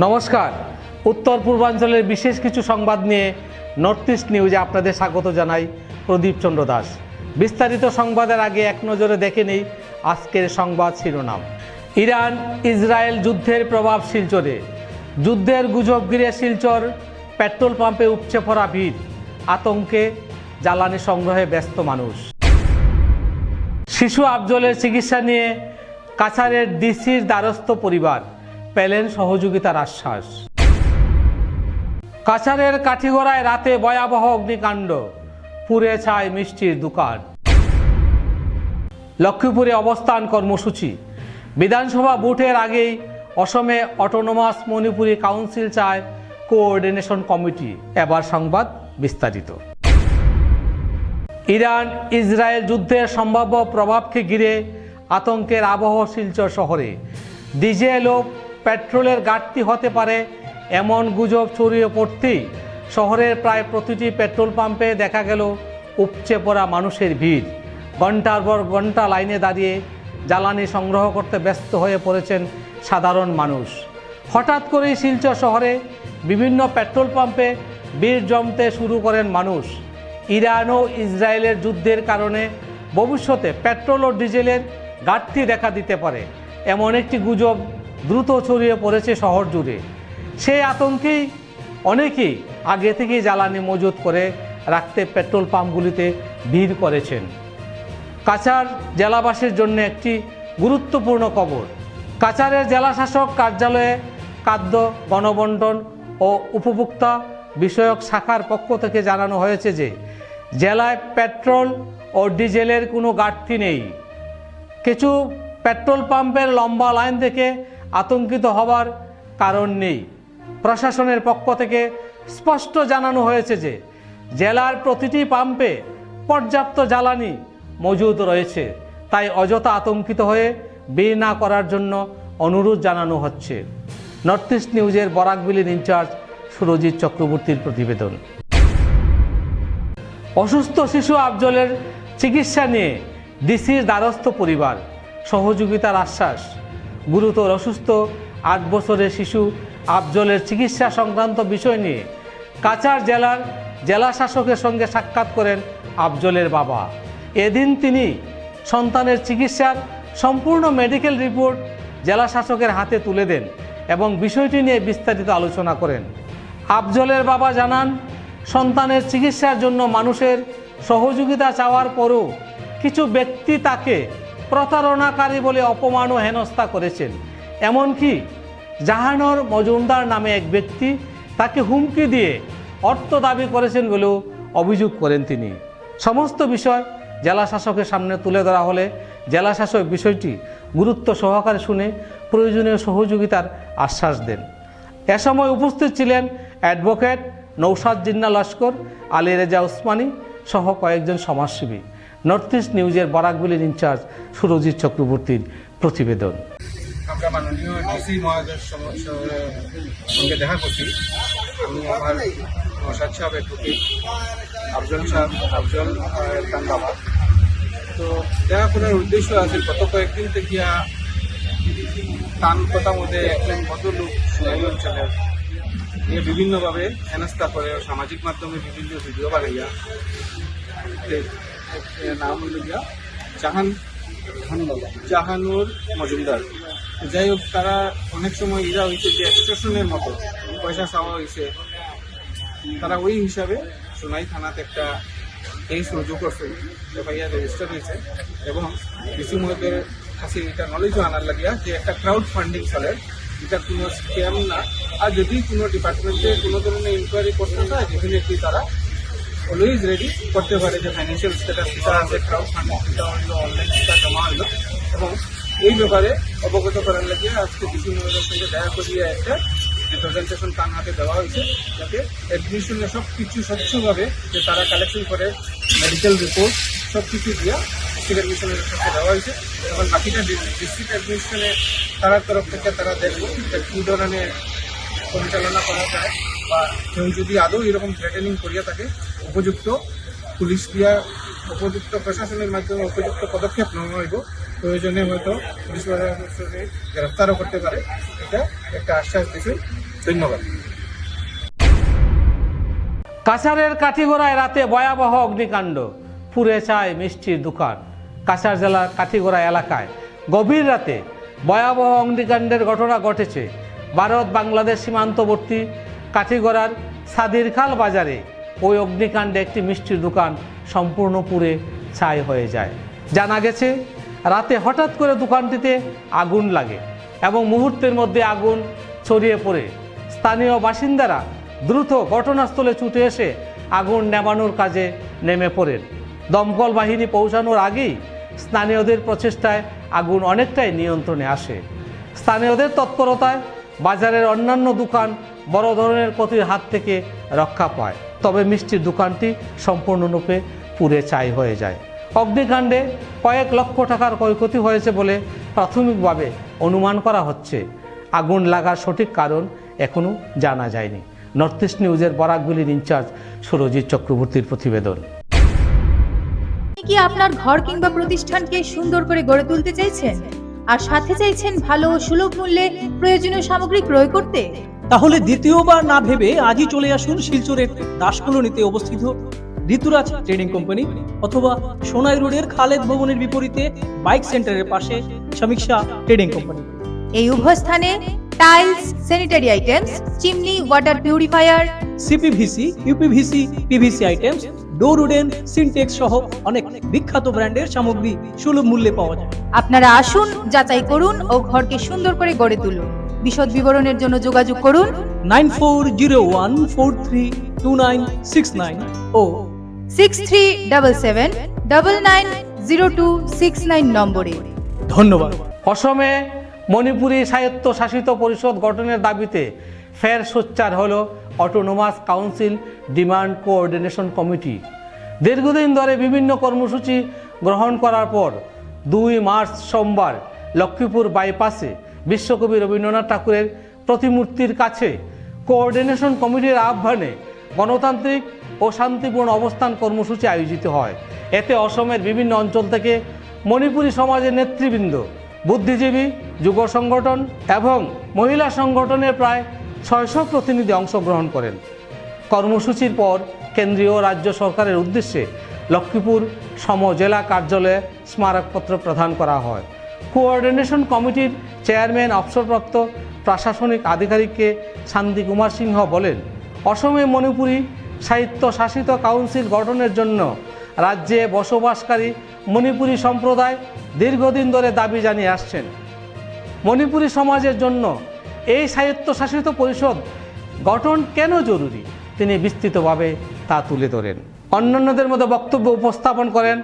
নমস্কার, উত্তর পূর্বাঞ্চলের বিশেষ কিছু সংবাদ নিয়ে নর্থ ইস্ট নিউজে আপনাদের স্বাগত জানাই প্রদীপ চন্দ্র দাস। বিস্তারিত সংবাদের আগে এক নজরে দেখে নেই আজকের সংবাদ শিরোনাম। ইরান ইসরায়েল যুদ্ধের প্রভাব শিলচরে, যুদ্ধের গুজব ঘিরে শিলচর পেট্রোল পাম্পে উপচে পড়া ভিড়, আতঙ্কে জ্বালানি সংগ্রহে ব্যস্ত মানুষ। শিশু আফজলের চিকিৎসা নিয়ে কাছাড়ের ডিসির দ্বারস্থ পরিবার, পেলেন সহযোগিতার আশ্বাস। কাছাড়ের কাঠিগড়ায় রাতে ভয়াবহ অগ্নিকাণ্ড, পুড়ে ছাই মিষ্টির দোকান। লক্ষ্মীপুরে অবস্থান কর্মসূচি, বিধানসভা ভোটের আগেই অসমে অটোনোমাস মণিপুরি কাউন্সিল চায় কোঅর্ডিনেশন কমিটি। এবার সংবাদ বিস্তারিত। ইরান ইসরায়েল যুদ্ধের সম্ভাব্য প্রভাবকে ঘিরে আতঙ্কের আবহ শিলচর শহরে। ডিজেল ও পেট্রোলের ঘাটতি হতে পারে এমন গুজব ছড়িয়ে পড়তেই শহরের প্রায় প্রতিটি পেট্রোল পাম্পে দেখা গেল উপচে পড়া মানুষের ভিড়। ঘণ্টার পর ঘণ্টা লাইনে দাঁড়িয়ে জ্বালানি সংগ্রহ করতে ব্যস্ত হয়ে পড়েছেন সাধারণ মানুষ। হঠাৎ করেই শিলচর শহরে বিভিন্ন পেট্রোল পাম্পে ভিড় জমতে শুরু করেন মানুষ। ইরান ও ইসরায়েলের যুদ্ধের কারণে ভবিষ্যতে পেট্রোল ও ডিজেলের ঘাটতি দেখা দিতে পারে এমন একটি গুজব দ্রুত ছড়িয়ে পড়েছে শহর জুড়ে। সেই আতঙ্কেই অনেকেই আগে থেকেই জ্বালানি মজুত করে রাখতে পেট্রোল পাম্পগুলিতে ভিড় করেছেন। কাছাড় জেলাবাসীর জন্য একটি গুরুত্বপূর্ণ খবর। কাছাড়ের জেলাশাসক কার্যালয়ে খাদ্য, গণবণ্টন ও উপভোক্তা বিষয়ক শাখার পক্ষ থেকে জানানো হয়েছে যে জেলায় পেট্রোল ও ডিজেলের কোনো ঘাটতি নেই। কিছু পেট্রোল পাম্পের লম্বা লাইন থেকে আতঙ্কিত হবার কারণ নেই। প্রশাসনের পক্ষ থেকে স্পষ্ট জানানো হয়েছে যে জেলার প্রতিটি পাম্পে পর্যাপ্ত জ্বালানি মজুদ রয়েছে, তাই অযথা আতঙ্কিত হয়ে ভিড় না করার জন্য অনুরোধ জানানো হচ্ছে। নর্থ ইস্ট নিউজের বরাকবিলির ইনচার্জ সুরজিৎ চক্রবর্তীর প্রতিবেদন। অসুস্থ শিশু আফজলের চিকিৎসা নিয়ে ডিসির দ্বারস্থ পরিবার, সহযোগিতার আশ্বাস। গুরুতর অসুস্থ 8 বছরের শিশু আফজলের চিকিৎসা সংক্রান্ত বিষয় নিয়ে কাছাড় জেলার জেলা শাসকের সঙ্গে সাক্ষাৎ করেন আফজলের বাবা। এদিন তিনি সন্তানের চিকিৎসার সম্পূর্ণ মেডিকেল রিপোর্ট জেলা শাসকের হাতে তুলে দেন এবং বিষয়টি নিয়ে বিস্তারিত আলোচনা করেন। আফজলের বাবা জানান, সন্তানের চিকিৎসার জন্য মানুষের সহযোগিতা চাওয়ার পরও কিছু ব্যক্তি তাকে প্রতারণাকারী বলে অপমান ও হেনস্থা করেছেন। এমনকি জাহানর মজুমদার নামে এক ব্যক্তি তাকে হুমকি দিয়ে অর্থ দাবি করেছেন বলেও অভিযোগ করেন তিনি। সমস্ত বিষয় জেলা শাসকের সামনে তুলে ধরা হলে জেলা শাসক বিষয়টি গুরুত্ব সহকারে শুনে প্রয়োজনীয় সহযোগিতার আশ্বাস দেন। এ সময় উপস্থিত ছিলেন অ্যাডভোকেট নৌসাদ জিন্না লস্কর, আলী রেজা উসমানী সহ কয়েকজন সমাজসেবী। নর্থ ইস্ট নিউজের বরাকবিলির ইনচার্জ সুরজিৎ চক্রবর্তীর প্রতিবেদন। আমরা মাননীয় ডিসি মহাজের সঙ্গে দেখা করছি। আমি আমার নৌসাদ সাহেব, অ্যাডভোকেট আফজল সাহেব, আফজল তার বাবা। তো দেখা করার উদ্দেশ্য আছে, গত কয়েকদিন থেকে টান কথা মধ্যে একজন ভদ্রলোক এই অঞ্চলের বিভিন্নভাবে হেনস্থা করে সামাজিক মাধ্যমে বিভিন্ন ভিডিও বানাইয়া, নাম হইল গিয়া জাহানুর মজুমদার। যাই হোক, তারা অনেক সময় ইরা হয়েছে যে এক্সটর্শনের মতো পয়সা চাওয়া হয়েছে। তারা ওই হিসাবে সোনাই থানাতে একটা কেস রুজু করছে, এফআইআর রেজিস্টার হয়েছে এবং ডিসি মহোদয়ের কাছে এটা নলেজও আনার লাগিয়া যে একটা ক্রাউড ফান্ডিং চলে, এটা কোনো স্ক্যাম না। আর যদি কোনো ডিপার্টমেন্টে কোনো ধরনের ইনকোয়ারি করতে চায়, ডেফিনেটলি তারা অলওয়েজ রেডি করতে পারে যে ফাইন্যান্সিয়াল স্ট্যাটাস যেটা আছে, ক্রাউড ফান্ডিং যেটা হইলো, অনলাইন সেটা জমা হইলো। এবং এই ব্যাপারে অবগত করার লাগিয়ে আজকে ডিসি মহোদয়ের সঙ্গে দেখা করিয়ে একটা রিপ্রেজেন্টেশন তার হাতে দেওয়া হয়েছে, যাতে অ্যাডমিশনে সব কিছু স্বচ্ছভাবে যে তারা কালেকশন করে মেডিকেল রিপোর্ট সব কিছু দিয়া ডিস্ট্রিক্ট অ্যাডমিশনের সাথে দেওয়া হয়েছে। এবং বাকিটা ডিস্ট্রিক্ট অ্যাডমিশনে তার তরফ থেকে তারা দেখবো যে কী ধরনের পরিচালনা করা যায়, বা কেউ যদি আদৌ এরকম থ্রেটেনিং করিয়া থাকে উপযুক্ত পুলিশ দিয়া, উপযুক্ত প্রশাসনের মাধ্যমে উপযুক্ত পদক্ষেপ নেওয়া হইব। প্রয়োজনে হয়তো পুলিশ প্রশাসনে গ্রেফতারও করতে পারে। এটা একটা আশ্বাস দিয়েছে। ধন্যবাদ। কাছাড়ের কাঠিগড়ায় রাতে ভয়াবহ অগ্নিকাণ্ড, পুড়ে ছাই মিষ্টির দোকান। কাছাড় জেলার কাঠিগড়া এলাকায় গভীর রাতে ভয়াবহ অগ্নিকাণ্ডের ঘটনা ঘটেছে। ভারত বাংলাদেশ সীমান্তবর্তী কাঠিগড়ার সাদিরখাল বাজারে ওই অগ্নিকাণ্ডে একটি মিষ্টির দোকান সম্পূর্ণ পুড়ে ছাই হয়ে যায়। জানা গেছে রাতে হঠাৎ করে দোকানটিতে আগুন লাগে এবং মুহূর্তের মধ্যে আগুন ছড়িয়ে পড়ে। স্থানীয় বাসিন্দারা দ্রুত ঘটনাস্থলে ছুটে এসে আগুন নেভানোর কাজে নেমে পড়েন। দমকল বাহিনী পৌঁছানোর আগেই স্থানীয়দের প্রচেষ্টায় আগুন অনেকটাই নিয়ন্ত্রণে আসে। স্থানীয়দের তৎপরতায় বাজারের অন্যান্য দোকান বড় ধরনের ক্ষতির হাত থেকে রক্ষা পায়, তবে মিষ্টির দোকানটি সম্পূর্ণরূপে পুড়ে ছাই হয়ে যায়। অগ্নিকাণ্ডে কয়েক লক্ষ টাকার ক্ষয়ক্ষতি হয়েছে বলে প্রাথমিকভাবে অনুমান করা হচ্ছে। আগুন লাগার সঠিক কারণ এখনও জানা যায়নি। নর্থ ইস্ট নিউজের বরাকভ্যালির ইনচার্জ সুরজিৎ চক্রবর্তীর প্রতিবেদন। আপনি কি আপনার ঘর কিংবা প্রতিষ্ঠানকে সুন্দর করে গড়ে তুলতে চাইছেন আর সাথে চাইছেন ভালো ও সুলভ মূল্যে প্রয়োজনীয় সামগ্রী ক্রয় করতে? তাহলে দ্বিতীয়বার না ভেবে আজই চলে আসুন শিলচরের দাসকলোনিতে অবস্থিত ঋতুরাজ ট্রেডিং কোম্পানি অথবা সোনাই রোডের খালেদ ভবনের বিপরীতে বাইক সেন্টারের পাশে সমীক্ষা ট্রেডিং কোম্পানি। এই উভয় স্থানে tiles, sanitary items, chimney, water purifier, CPVC, uPVC, PVC items, ডোর উডেন, সিনটেক্স সহ অনেক বিখ্যাত ব্র্যান্ডের সামগ্রী সুলভ মূল্যে পাওয়া যায়। আপনারা আসুন, যাচাই করুন ও ঘরকে সুন্দর করে গড়ে তুলুন। বিশদ বিবরণের জন্য যোগাযোগ করুন 9401432969 ও 6377990269 নম্বরে। ধন্যবাদ। অসমে মণিপুরী স্বায়ত্তশাসিত পরিষদ গঠনের দাবিতে ফের সোচ্চার হল autonomous council demand coordination committee. দীর্ঘদিন ধরে বিভিন্ন কর্মসূচি গ্রহণ করার পর 2 মার্চ সোমবার লক্ষ্মীপুর বাইপাসে বিশ্বকবি রবীন্দ্রনাথ ঠাকুরের প্রতিমূর্তির কাছে কোঅর্ডিনেশন কমিটির আহ্বানে গণতান্ত্রিক ও শান্তিপূর্ণ অবস্থান কর্মসূচি আয়োজিত হয়। এতে অসমের বিভিন্ন অঞ্চল থেকে মণিপুরী সমাজের নেতৃবৃন্দ, বুদ্ধিজীবী, যুব সংগঠন এবং মহিলা সংগঠনের প্রায় 600 প্রতিনিধি অংশগ্রহণ করেন। কর্মসূচির পর কেন্দ্রীয় ও রাজ্য সরকারের উদ্দেশ্যে লক্ষ্মীপুর সমজেলা কার্যালয়ে স্মারকপত্র প্রদান করা হয়। কোঅর্ডিনেশন কমিটির চেয়ারম্যান অবসরপ্রাপ্ত প্রশাসনিক আধিকারিককে শান্তি কুমার সিংহ বলেন, অসমে মণিপুরী স্বায়ত্তশাসিত কাউন্সিল গঠনের জন্য রাজ্যে বসবাসকারী মণিপুরী সম্প্রদায় দীর্ঘদিন ধরে দাবি জানিয়ে আসছেন। মণিপুরী সমাজের জন্য এই স্বায়ত্তশাসিত পরিষদ গঠন কেন জরুরি তিনি বিস্তৃতভাবে তা তুলে ধরেন। অন্যান্যদের মধ্যে বক্তব্য উপস্থাপন করেন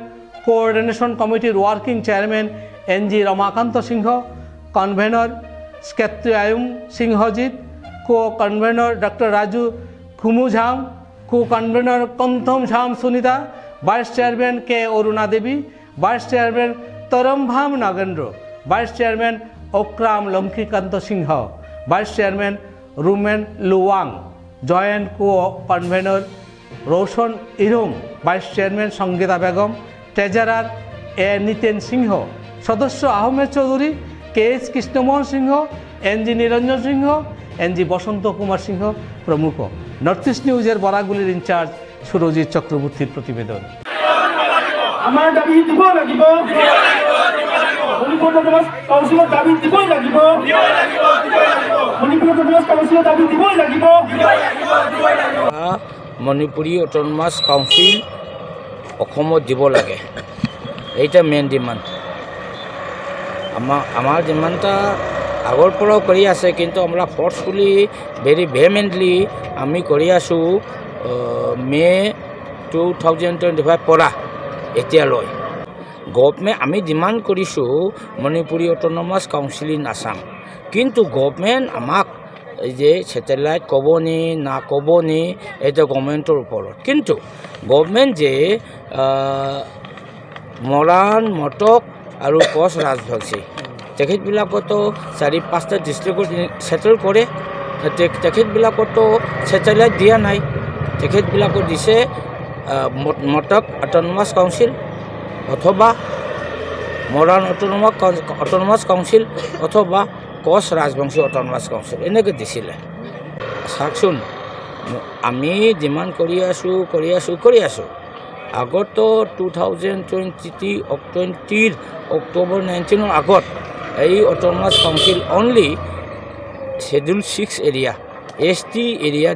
কোঅর্ডিনেশন কমিটির working chairman Ng Ramakanta Singh, convener Kshetrimayum Singhajit, co convener doctor Raju Khumujam, co convener Konthoujam Sunita, vice chairman K Aruna Devi, vice chairman Torambam Nagendra, vice chairman Akram Lankikanta Singh, vice chairman Rumen Luwang, joint co convener Roshan Irom, vice chairman Sangita Begum, treasurer A Niten Singh, সদস্য আহমেদ চৌধুরী, কে এস কৃষ্ণমোহন সিংহ, এনজি নিরঞ্জন সিংহ, এনজি বসন্ত কুমার সিংহ প্রমুখ। নর্থ ইস্ট নিউজের বরাকভ্যালির ইনচার্জ সুরজিৎ চক্রবর্তীর প্রতিবেদন। আমাৰ দাবী দিব লাগিব, মণিপুৰ অটোনমাস কাউন্সিলৰ দাবী দিবই লাগিব, মণিপুৰ অটোনমাস কাউন্সিলৰ দাবী দিবই লাগিব। মণিপুৰী অটোনমাস কাউন্সিল অসমত দিব লাগে, এইটা মেইন ডিমাণ্ড। আমাৰ ডিমাণ্ডটা আগৰ পৰাও কৰি আছে, কিন্তু আমরা ফোর্সফুলি ভেরি ভেহেমেন্টলি আমি কৰি আছোঁ মে 2025 পৰা এতিয়ালৈ। গভৰ্ণমেণ্ট আমি ডিমাণ্ড কৰিছোঁ Manipuri autonomous council in Assam, কিন্তু গভৰ্ণমেণ্ট আমাক যে ছেটেলাইট ক'ব নি না ক'ব নি এইটো গভৰ্ণমেণ্টৰ ওপৰত। কিন্তু গভৰ্ণমেণ্ট যে মৰাণ, মটক আৰু কচ ৰাজবংশী তেখেতবিলাকতো 4-5টা ডিষ্ট্ৰিক্টত ছেটেল কৰে, তেখেতবিলাকতো ছেটেলাইট দিয়া নাই। তেখেতবিলাকক দিছে মটক অটোনমাস কাউন্সিল অথবা মৰাণ অটোনমাস কাউন্সিল অথবা কচ ৰাজবংশী অটোনমাস কাউন্সিল এনেকৈ দিছিলে। চাওকচোন আমি যিমান কৰি আছোঁ আগতো 2020 অক্টোবৰ 19 আগত এই autonomous council only schedule 6 area ST area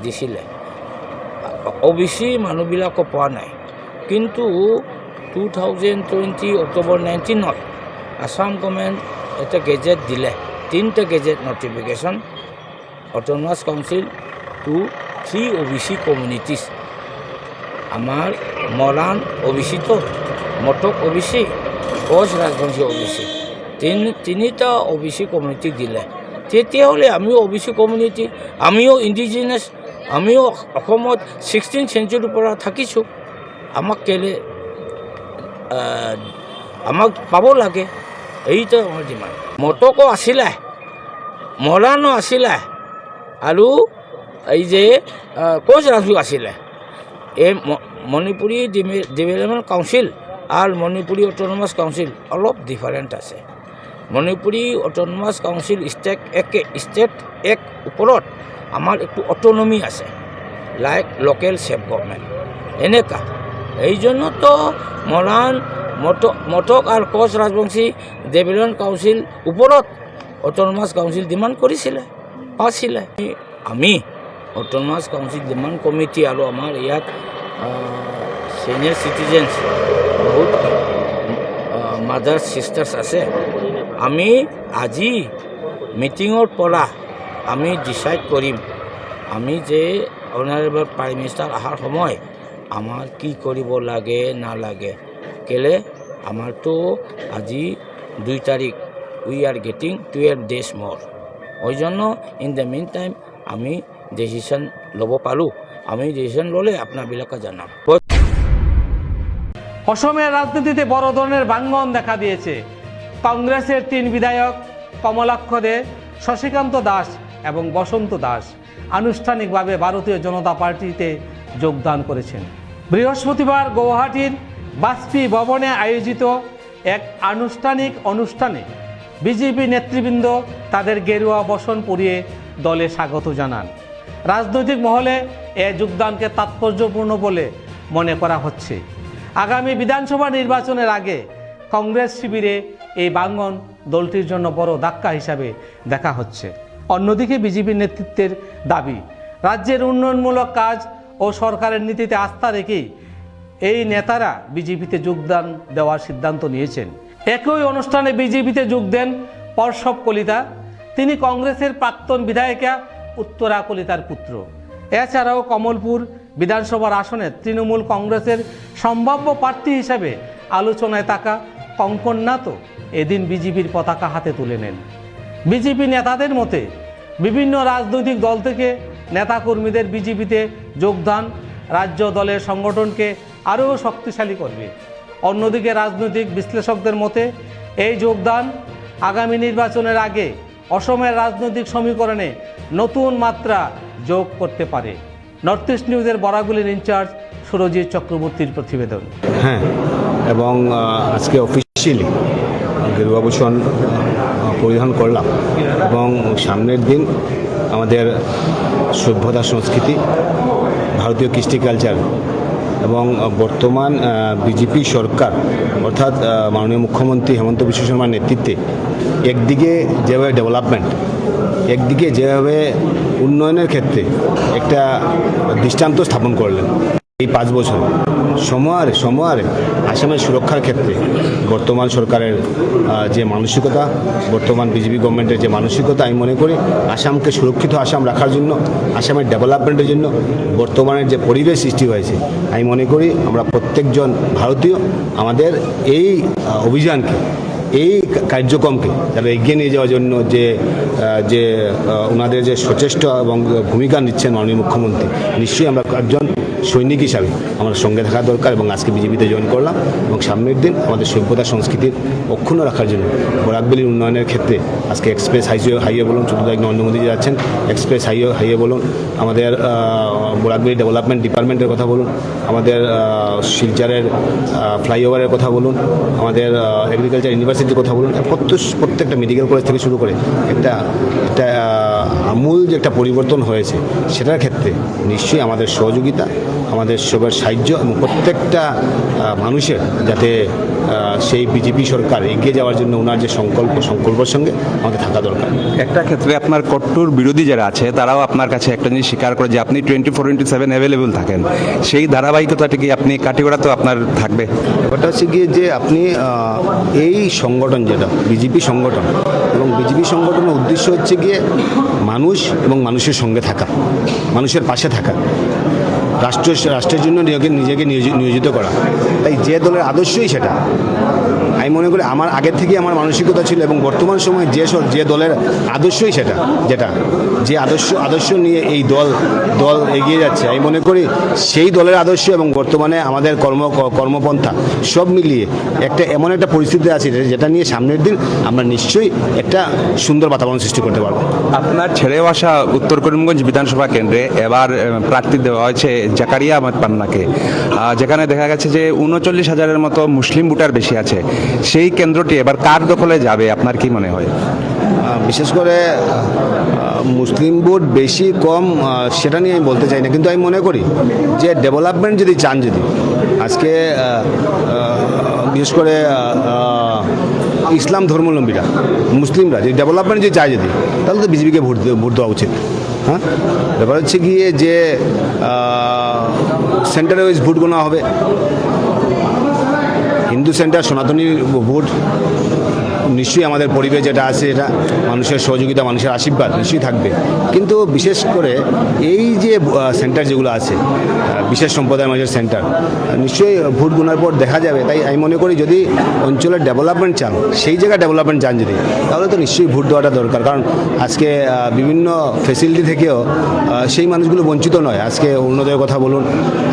দিছিলে OBC মানুহবিলাকো পোৱা নাই কিন্তু 2020 অক্টোবৰ 19ত আসাম গভৰ্ণমেণ্ট এটা গেজেট দিলে 3টা gazette notification autonomous council to 3 OBC communities আমার মরান OBC তো মটক OBC কোচ রাজবংশী OBC তিনিটা OBC কমিউনিটি দিলে তেতিয়াহ'লে আমিও OBC কমিউনিটি আমিও ইণ্ডিজিনাছ আমিও অসমত 16th centuryৰ পৰা থাকিছোঁ আমাক কেলে আমাক পাব লাগে এইটো আমাৰ ডিমাণ্ড মটকো আছিলে মৰাণো আছিলে আৰু এই যে কোচ ৰাজু আছিলে এই মণিপুৰী ডেভেলপমেণ্ট কাউন্সিল আৰু মণিপুৰী অট'নমাছ কাউন্সিল অলপ ডিফাৰেণ্ট আছে মণিপুৰী অট'নমাছ কাউন্সিল ষ্টেট এক ওপৰত আমাৰ একটু অট'নমি আছে লাইক লোকেল সেলফ গভর্নমেন্ট এনেকা এই জন্য তো মরাণ মটক আর কোচ রাজবংশী ডেভেলপমেন্ট কাউন্সিল উপরত অট'নমাছ কাউন্সিল ডিমান্ড কৰিছিলে পাইছিলে আমি অট'নমাছ কাউন্সিল ডিমান্ড কমিটি আৰু আমাৰ ইয়াত সিনিয়ৰ সিটিজেন্স বহুত মাদাৰ্স সিস্টাৰ্স আছে আমি আজি মিটিঙৰ পৰা আমি ডিসাইড কৰিম আমি যে অনারেবল প্ৰাইম মিনিষ্টাৰ অহাৰ সময় আমাৰ কি কৰিব লাগে নালাগে কেলে আমাৰতো আজি 2 তাৰিখ we are getting 12 days more ওই জন্য ইন দ্য মিন টাইম আমি ডিসিশন ল'ব পাৰোঁ আমি ডিসিশন ল'লে আপনাবিলাকে জানাম অসমের রাজনীতিতে বড় ধরনের ভাঙ্গন দেখা দিয়েছে কংগ্রেসের 3 বিধায়ক কমলাক্ষ দে শশীকান্ত দাস এবং বসন্ত দাস আনুষ্ঠানিকভাবে ভারতীয় জনতা পার্টিতে যোগদান করেছেন বৃহস্পতিবার গুয়াহাটির বাজপেয়ী ভবনে আয়োজিত এক আনুষ্ঠানিক অনুষ্ঠানে বিজেপি নেতৃবৃন্দ তাদের গেরুয়া বসন পরিয়ে দলে স্বাগত জানান রাজনৈতিক মহলে এ যোগদানকে তাৎপর্যপূর্ণ বলে মনে করা হচ্ছে আগামী বিধানসভা নির্বাচনের আগে কংগ্রেস শিবিরে এই ভাঙ্গন দলটির জন্য বড় ধাক্কা হিসাবে দেখা হচ্ছে অন্যদিকে বিজেপি নেতৃত্বের দাবি রাজ্যের উন্নয়নমূলক কাজ ও সরকারের নীতিতে আস্থা রেখেই এই নেতারা বিজেপিতে যোগদান দেওয়ার সিদ্ধান্ত নিয়েছেন একই অনুষ্ঠানে বিজেপিতে যোগ দেন পর্ষব কলিতা তিনি কংগ্রেসের প্রাক্তন বিধায়িকা উত্তরা কলিতার পুত্র এছাড়াও কমলপুর বিধানসভার আসনে তৃণমূল কংগ্রেসের সম্ভাব্য প্রার্থী হিসাবে আলোচনায় থাকা কঙ্কন নাথও এদিন বিজেপির পতাকা হাতে তুলে নেন বিজেপি নেতাদের মতে বিভিন্ন রাজনৈতিক দল থেকে নেতাকর্মীদের বিজেপিতে যোগদান রাজ্য দলের সংগঠনকে আরও শক্তিশালী করবে অন্যদিকে রাজনৈতিক বিশ্লেষকদের মতে এই যোগদান আগামী নির্বাচনের আগে অসমের রাজনৈতিক সমীকরণে নতুন মাত্রা যোগ করতে পারে নর্থ ইস্ট নিউজের বরাগুলির ইনচার্জ সুরজিৎ চক্রবর্তীর প্রতিবেদন হ্যাঁ এবং আজকে অফিসিয়ালি গেরুয়া ভূষণ পরিধান করলাম এবং সামনের দিন আমাদের সভ্যতা সংস্কৃতি ভারতীয় কৃষ্টি কালচার এবং বর্তমান বিজেপি সরকার অর্থাৎ মাননীয় মুখ্যমন্ত্রী হেমন্ত বিশ্ব শর্মার নেতৃত্বে একদিকে যেভাবে ডেভেলপমেন্ট একদিকে যেভাবে উন্নয়নের ক্ষেত্রে একটা দৃষ্টান্ত স্থাপন করলেন এই 5 বছর সময়ারে আসামের সুরক্ষার ক্ষেত্রে বর্তমান সরকারের যে মানসিকতা বর্তমান বিজেপি গভর্নমেন্টের যে মানসিকতা আমি মনে করি আসামকে সুরক্ষিত আসাম রাখার জন্য আসামের ডেভেলপমেন্টের জন্য বর্তমানের যে পরিবেশ সৃষ্টি হয়েছে আমি মনে করি আমরা প্রত্যেকজন ভারতীয় আমাদের এই অভিযানকে এই কার্যক্রমকে যারা এগিয়ে নিয়ে যাওয়ার জন্য যে ওনাদের যে সচেষ্ট এবং ভূমিকা নিচ্ছেন মাননীয় মুখ্যমন্ত্রী নিশ্চয়ই আমরা একজন সৈনিক হিসাবে আমরা সঙ্গে থাকা দরকার এবং আজকে বিজেপিতে জয়েন করলাম এবং সামনের দিন আমাদের সভ্যতা সংস্কৃতির অক্ষুণ্ণ রাখার জন্য বরাকবেলির উন্নয়নের ক্ষেত্রে আজকে এক্সপ্রেস হাইওয়ে বলুন 14 তারিখ নরেন্দ্র মোদী যাচ্ছেন এক্সপ্রেস হাইওয়ে বলুন আমাদের বরাকবেলি ডেভেলপমেন্ট ডিপার্টমেন্টের কথা বলুন আমাদের শিলচরের ফ্লাইওভারের কথা বলুন আমাদের এগ্রিকালচার ইউনিভার্সিটির কথা বলুন প্রত্যেকটা মেডিকেল কলেজ থেকে শুরু করে একটা আমূল যে একটা পরিবর্তন হয়েছে সেটার ক্ষেত্রে নিশ্চয়ই আমাদের সহযোগিতা, আমাদের সবার সাহায্য এবং প্রত্যেকটা মানুষের যাতে সেই বিজেপি সরকার এগিয়ে যাওয়ার জন্য ওনার যে সংকল্পের সঙ্গে আমাদের থাকা দরকার। একটা ক্ষেত্রে আপনার কট্টর বিরোধী যারা আছে তারাও আপনার কাছে একটা জিনিস স্বীকার করে যে আপনি 24/7 অ্যাভেলেবল থাকেন, সেই ধারাবাহিকতাটি কি আপনি কাটিগড়া তো আপনার থাকবে? ব্যাপারটা হচ্ছে গিয়ে যে আপনি এই সংগঠন যেটা বিজেপি সংগঠন এবং বিজেপি সংগঠনের উদ্দেশ্য হচ্ছে গিয়ে মানুষ এবং মানুষের সঙ্গে থাকা, মানুষের পাশে থাকা, রাষ্ট্রের জন্য নিজেকে নিয়োজিত করা। তাই যে দলের আদর্শই সেটা, আমি মনে করি আমার আগের থেকে আমার মানসিকতা ছিল এবং বর্তমান সময়ে যে দলের আদর্শই সেটা, যেটা যে আদর্শ নিয়ে এই দল এগিয়ে যাচ্ছে, আমি মনে করি সেই দলের আদর্শ এবং বর্তমানে আমাদের কর্মপন্থা সব মিলিয়ে এমন একটা পরিস্থিতি আছে যেটা নিয়ে সামনের দিন আমরা নিশ্চয়ই একটা সুন্দর বাতাবরণ সৃষ্টি করতে পারবো। আপনার ছেড়েও আসা উত্তর করিমগঞ্জ বিধানসভা কেন্দ্রে এবার প্রার্থী দেওয়া হয়েছে জাকারিয়া আহমেদ পান্নাকে, যেখানে দেখা গেছে যে 39,000-এর মতো মুসলিম ভোটার বেশি আছে। সেই কেন্দ্রটি এবার কার দখলে যাবে আপনার কি মনে হয়? বিশেষ করে মুসলিম ভোট বেশি কম সেটা নিয়ে আমি বলতে চাই না, কিন্তু আমি মনে করি যে ডেভেলপমেন্ট যদি চান, যদি আজকে বিশেষ করে ইসলাম ধর্মাবলম্বীরা মুসলিমরা যদি ডেভেলপমেন্ট যদি চায় যদি, তাহলে তো বিজেপিকে ভোট দেওয়া উচিত। হ্যাঁ, ব্যাপার হচ্ছে গিয়ে যে সেন্টারে ওয়াইজ ভোট গোনা হবে, হিন্দু সেন্টার সনাতনী ভোট, নিশ্চয়ই আমাদের পরিবেশ যেটা আছে এটা মানুষের সহযোগিতা, মানুষের আশীর্বাদ নিশ্চয়ই থাকবে। কিন্তু বিশেষ করে এই যে সেন্টার যেগুলো আছে বিশেষ সম্প্রদায়ের মানুষের সেন্টার, নিশ্চয়ই ভোট গোনার পর দেখা যাবে। তাই আমি মনে করি যদি অঞ্চলের ডেভেলপমেন্ট চান, সেই জায়গায় ডেভেলপমেন্ট চান যদি, তাহলে তো নিশ্চয়ই ভোট দেওয়াটা দরকার। কারণ আজকে বিভিন্ন ফেসিলিটি থেকেও সেই মানুষগুলো বঞ্চিত নয়। আজকে অরুণোদয়ের কথা বলুন,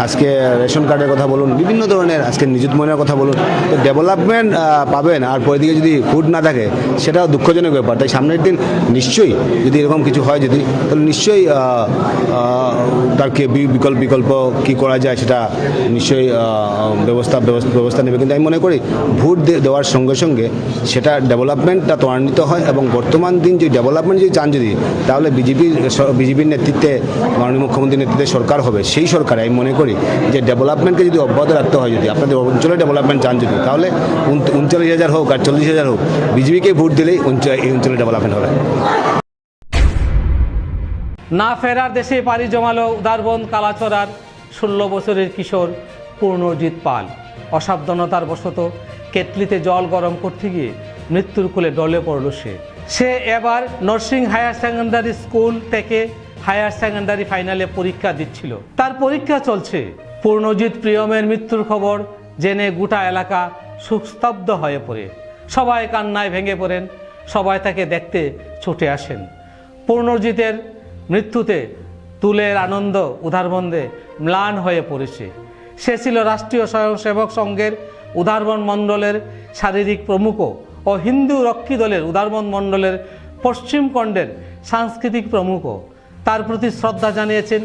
আজকে রেশন কার্ডের কথা বলুন, বিভিন্ন ধরনের আজকে নিযুত মহিলার কথা বলুন, তো ডেভেলপমেন্ট পাবেন আর পরিদিকে যদি ভোট না থাকে সেটাও দুঃখজনক ব্যাপার। তাই সামনের দিন নিশ্চয়ই যদি এরকম কিছু হয় যদি, তাহলে নিশ্চয়ই তাকে বিকল্প কি করা যায় সেটা নিশ্চয়ই ব্যবস্থা নেবে। কিন্তু আমি মনে করি ভোট দেওয়ার সঙ্গে সঙ্গে সেটা ডেভেলপমেন্টটা ত্বরান্বিত হয় এবং বর্তমান দিন যদি ডেভেলপমেন্ট যদি চান যদি, তাহলে বিজেপির নেতৃত্বে মাননীয় মুখ্যমন্ত্রীর নেতৃত্বে সরকার হবে। সেই সরকার আমি মনে করি যে ডেভেলপমেন্টকে যদি অব্যাহত রাখতে হয়, যদি আপনাদের অঞ্চলে ডেভেলপমেন্ট চান যদি, তাহলে 39,000 হোক আর 40,000 হোক, বিজেপিকে ভোট দিলেই এই অঞ্চলে ডেভেলপমেন্ট হবে। না ফেরার দেশে পাড়ি জমালো উদারবন কালাচড়ার 16 বছরের কিশোর পূর্ণজিৎ পাল। অসাবধানতার বশত কেটলিতে জল গরম করতে গিয়ে মৃত্যুর কোলে ডলে পড়ল সে এবার নরসিং হায়ার সেকেন্ডারি স্কুল থেকে হায়ার সেকেন্ডারি ফাইনালে পরীক্ষা দিচ্ছিল। তার পরীক্ষা চলছে। পূর্ণজিৎ প্রিয়মের মৃত্যুর খবর জেনে গোটা এলাকা শোকস্তব্ধ হয়ে পড়ে। সবাই কান্নায় ভেঙে পড়েন, সবাই তাকে দেখতে ছুটে আসেন। পূর্ণজিতের মৃত্যুতে তুলের আনন্দ উদারবন্দে ম্লান হয়ে পড়েছে। সে ছিল রাষ্ট্রীয় স্বয়ংসেবক সংঘের উদারবন মণ্ডলের শারীরিক প্রমুখ ও হিন্দু রক্ষী দলের উদারবন মণ্ডলের পশ্চিম খণ্ডের সাংস্কৃতিক প্রমুখ। তার প্রতি শ্রদ্ধা জানিয়েছেন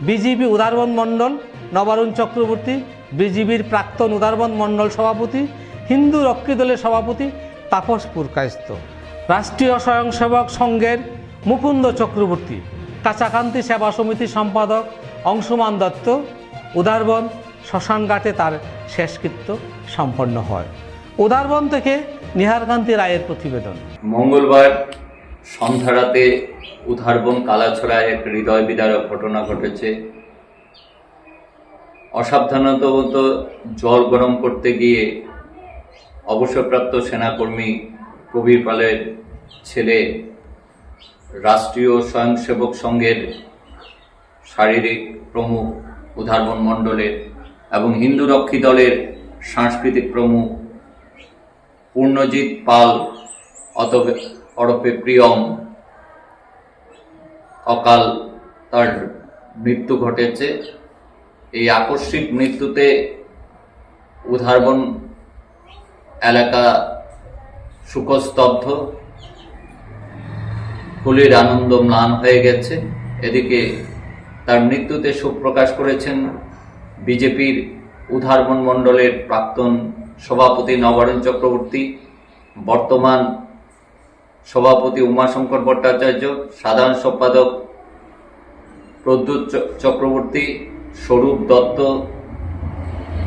বিজেপি উদারবন মণ্ডল নবারুণ চক্রবর্তী, বিজেপির প্রাক্তন উদারবন মণ্ডল সভাপতি, হিন্দু রক্ষী দলের সভাপতি তাপস পুরকায়স্থ, রাষ্ট্রীয় স্বয়ংসেবক সংঘের মুকুন্দ চক্রবর্তী, কাঁচাকান্তি সেবা সমিতির সম্পাদক অংশুমান দত্ত। উদারবন শ্মশানঘাটে তার শেষকৃত্য সম্পন্ন হয়। উদারবন থেকে নিহারকান্তি রায়ের প্রতিবেদন। মঙ্গলবার সন্ধ্যা রাতে উদারবন কালাছড়ায় এক হৃদয় বিদারক ঘটনা ঘটেছে। অসাবধানতাবশত জল গরম করতে গিয়ে অবসরপ্রাপ্ত সেনাকর্মী কবির পালের ছেলে রাষ্ট্রীয় স্বয়ংসেবক সংঘের শারীরিক প্রমুখ উদারবন মণ্ডলের এবং হিন্দু রক্ষী দলের সাংস্কৃতিক প্রমুখ পূর্ণজিৎ পাল ওরফে প্রিয়ম অকাল তার মৃত্যু ঘটেছে। এই আকস্মিক মৃত্যুতে উদারবন এলাকা শোকস্তব্ধ, হোলির আনন্দ ম্লান হয়ে গেছে। এদিকে তার মৃত্যুতে শোক প্রকাশ করেছেন বিজেপির উদারবন মণ্ডলের প্রাক্তন সভাপতি নবারুণ চক্রবর্তী, বর্তমান সভাপতি উমাশঙ্কর ভট্টাচার্য, সাধারণ সম্পাদক প্রদ্যুৎ চক্রবর্তী, স্বরূপ দত্ত,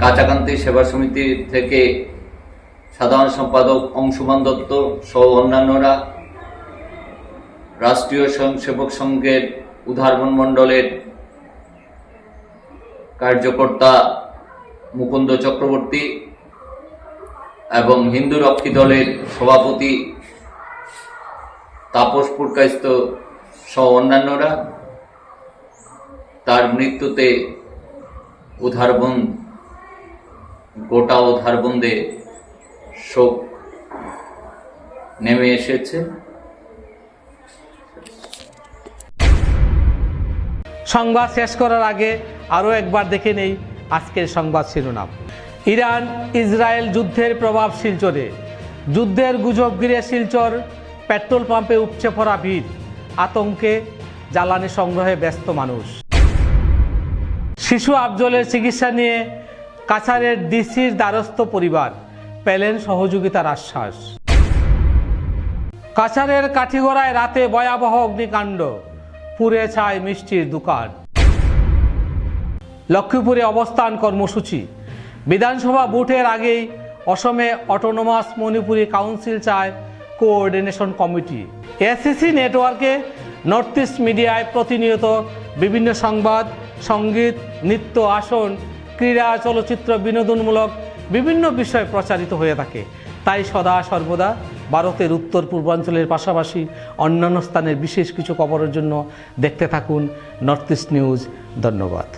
কাঁচাকান্তি সেবা সমিতি থেকে সাধারণ সম্পাদক অংশুমান দত্ত সহ অন্যান্যরা, রাষ্ট্রীয় স্বয়ংসেবক সংঘের উদারবন মণ্ডলের কার্যকর্তা মুকুন্দ চক্রবর্তী এবং হিন্দু রক্ষী দলের সভাপতি তাপস পুরকাইস্ত সহ অন্যান্যরা তার মৃত্যুতে গোটা উধারবন্দে শোক নেমে এসেছে। সংবাদ শেষ করার আগে আরও একবার দেখে নেই আজকের সংবাদ শিরোনাম। ইরান ইসরায়েল যুদ্ধের প্রভাব শিলচরে, যুদ্ধের গুজব ঘিরে শিলচর পেট্রোল পাম্পে উপচে পড়া ভিড়, আতঙ্কে জ্বালানি সংগ্রহে ব্যস্ত মানুষ। শিশু আফজলের চিকিৎসা নিয়ে কাছাড়ের ডিসির দ্বারস্থ পরিবার, পেলেন সহযোগিতার আশ্বাস। কাছাড়ের কাঠিগড়ায় রাতে ভয়াবহ অগ্নিকাণ্ড, পুড়ে ছায় মিষ্টির দোকান। লক্ষ্মীপুরে অবস্থান কর্মসূচি, বিধানসভা ভোটের আগেই অসমে অটোনোমাস মণিপুরি কাউন্সিল চায় কোঅর্ডিনেশন কমিটি। এসিসি নেটওয়ার্কে নর্থ ইস্ট মিডিয়ায় প্রতিনিয়ত বিভিন্ন সংবাদ, সঙ্গীত, নৃত্য, আসন, ক্রীড়া, চলচ্চিত্র, বিনোদনমূলক বিভিন্ন বিষয় প্রচারিত হয়ে থাকে। তাই সদা সর্বদা ভারতের উত্তর পূর্বাঞ্চলের পাশাপাশি অন্যান্য স্থানের বিশেষ কিছু খবরের জন্য দেখতে থাকুন নর্থ ইস্ট নিউজ। ধন্যবাদ।